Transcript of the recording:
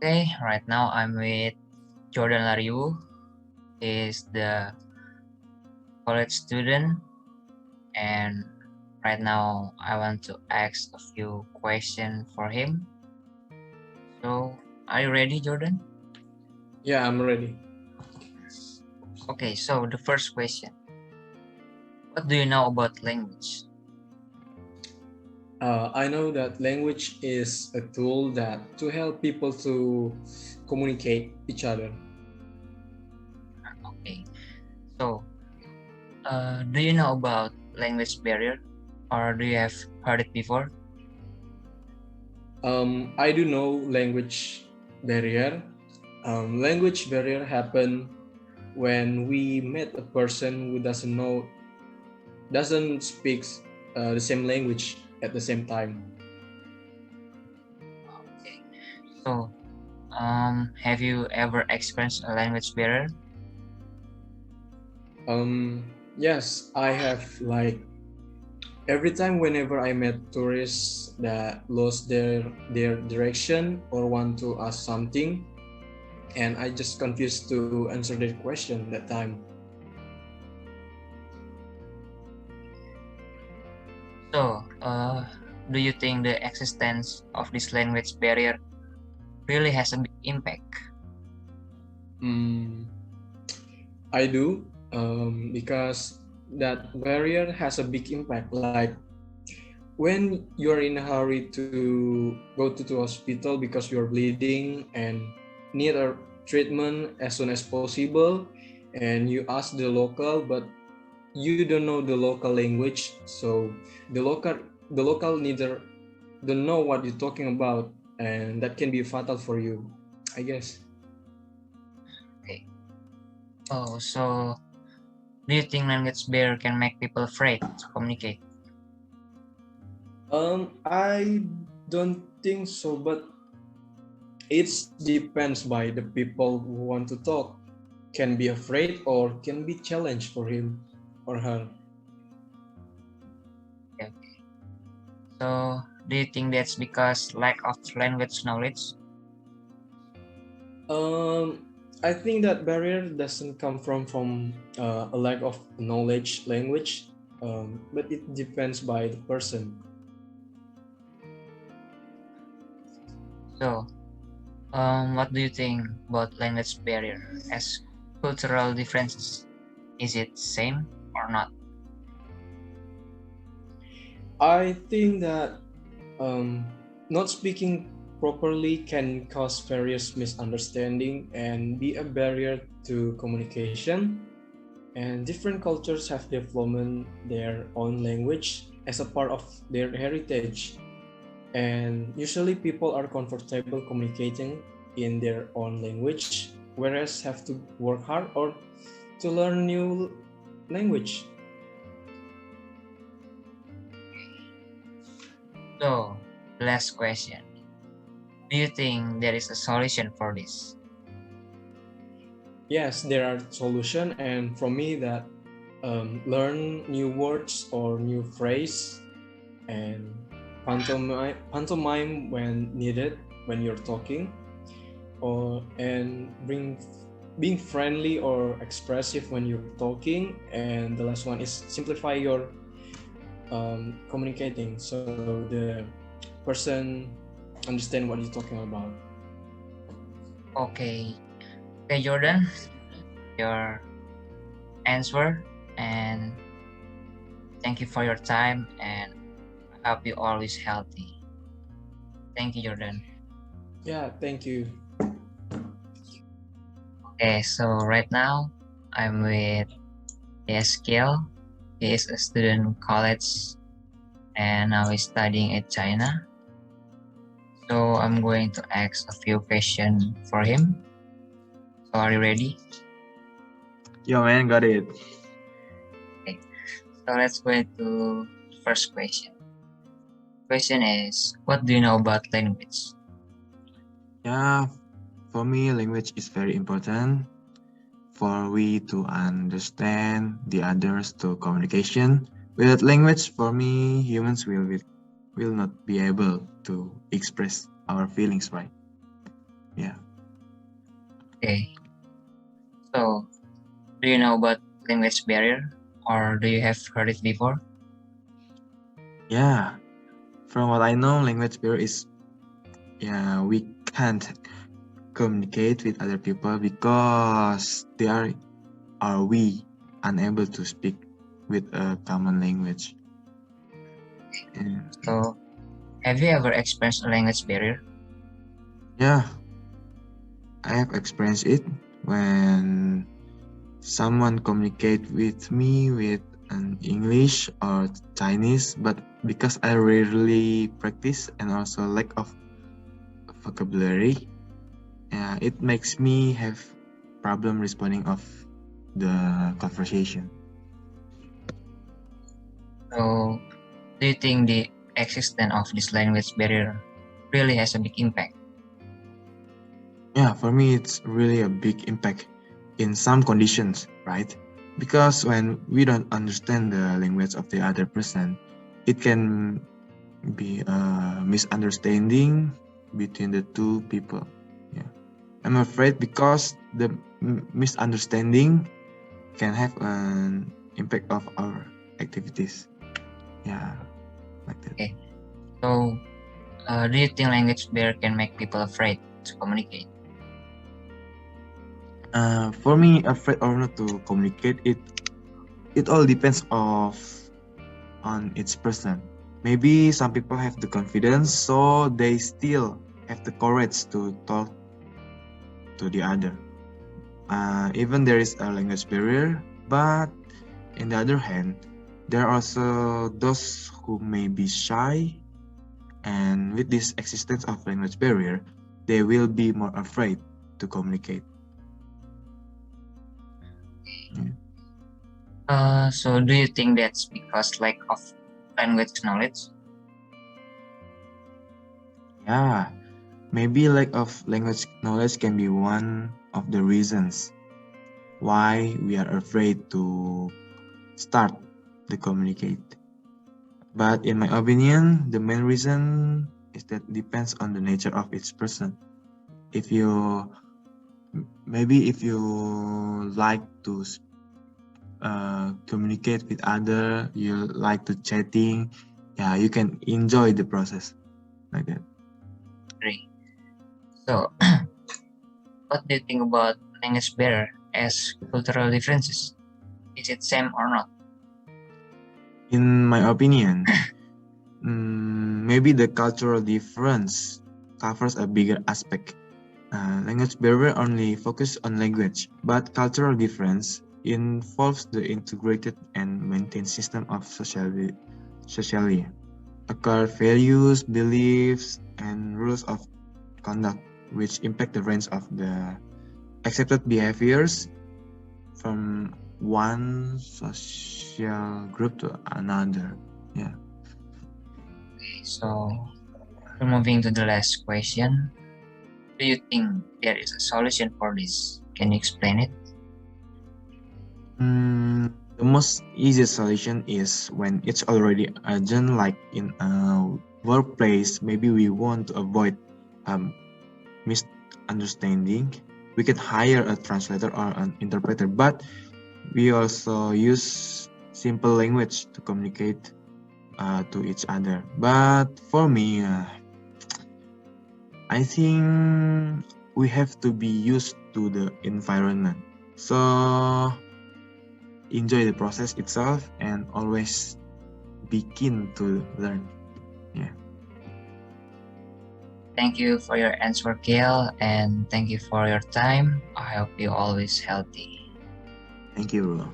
Okay, right now I'm with Jordan Lariu. He's the college student, and right now I want to ask a few questions for him. So, are you ready, Jordan? Yeah, I'm ready. Okay, so the first question: what do you know about language? I know that language is a tool that to help people to communicate each other. Okay, so do you know about language barrier, or do you have heard it before? I do know language barrier. Language barrier happen when we meet a person who doesn't speak the same language at the same time. Okay, so have you ever experienced a language barrier? Yes, I have like every time whenever I met tourists that lost their direction or want to ask something, and I just confused to answer their question that time. So, do you think the existence of this language barrier really has a big impact? Mm, I do, because that barrier has a big impact. Like when you're in a hurry to go to the hospital because you're bleeding and need a treatment as soon as possible, and you ask the local, but you don't know the local language, so the local the local neither don't know what you're talking about, and that can be fatal for you, I guess. Okay. Oh, so do you think language barrier can make people afraid to communicate? I don't think so, but it depends by the people who want to talk, can be afraid or can be challenged for him or her. Okay. So, do you think that's because lack of language knowledge? Um, I think that barrier doesn't come from a lack of knowledge language, but it depends by the person. So, what do you think about language barrier as cultural differences? Is it same or not? I think that um, not speaking properly can cause various misunderstanding and be a barrier to communication. And different cultures have developed their own language as a part of their heritage. And usually people are comfortable communicating in their own language, whereas have to work hard or to learn new language. So, last question. Do you think there is a solution for this? Yes, there are solutions, and for me that learn new words or new phrase and pantomime when needed when you're talking, or and bring being friendly or expressive when you're talking. And the last one is simplify your communicating so the person understand what you're talking about. Okay. Okay, Jordan, your answer, and thank you for your time, and I hope you always healthy. Thank you, Jordan. Yeah, thank you. Okay, so right now I'm with Eskiel. He is a student in college and now he's studying at China. So I'm going to ask a few questions for him. So are you ready? Yo, man, got it. Okay. So let's go into the first question. Question is, what do you know about language? Yeah, for me, language is very important for we to understand the others to communication. Without language, for me, humans will not be able to express our feelings, right? Yeah. Okay. So, do you know about language barrier, or do you have heard it before? Yeah. From what I know, language barrier is, yeah, we can't communicate with other people because they are we unable to speak with a common language. Yeah. So, have you ever experienced a language barrier? Yeah, I have experienced it when someone communicate with me with an English or Chinese, but because I rarely practice and also lack of vocabulary, it makes me have problem responding of the conversation. So, do you think the existence of this language barrier really has a big impact? Yeah, for me, it's really a big impact in some conditions, right? Because when we don't understand the language of the other person, it can be a misunderstanding between the two people. Yeah, I'm afraid because the misunderstanding can have an impact of our activities. Yeah, like that. Okay. So, do you think language barrier can make people afraid to communicate? For me, afraid or not to communicate, it all depends on each person. Maybe some people have the confidence, so they still have the courage to talk to the other. Even there is a language barrier, but in the other hand, there are also those who may be shy, and with this existence of language barrier, they will be more afraid to communicate. So do you think that's because lack of language knowledge? Yeah, maybe lack of language knowledge can be one of the reasons why we are afraid to start to communicate. But in my opinion, the main reason is that depends on the nature of each person. If you if you like to communicate with other, you like to chatting, yeah, you can enjoy the process like that. Agree. So, what do you think about language barrier as cultural differences? Is it same or not? In my opinion, maybe the cultural difference covers a bigger aspect. Language barrier only focus on language, but cultural difference involves the integrated and maintained system of socially occur values, beliefs, and rules of conduct, which impact the range of the accepted behaviors from one social group to another. Yeah. So, we're moving to the last question. Do you think there is a solution for this? Can you explain it? The most easiest solution is when it's already urgent, like in a workplace. Maybe we want to avoid misunderstanding. We can hire a translator or an interpreter, but we also use simple language to communicate to each other. But for me, I think we have to be used to the environment. So enjoy the process itself and always be keen to learn. Yeah. Thank you for your answer, Gail, and thank you for your time. I hope you're always healthy. Thank you, bro.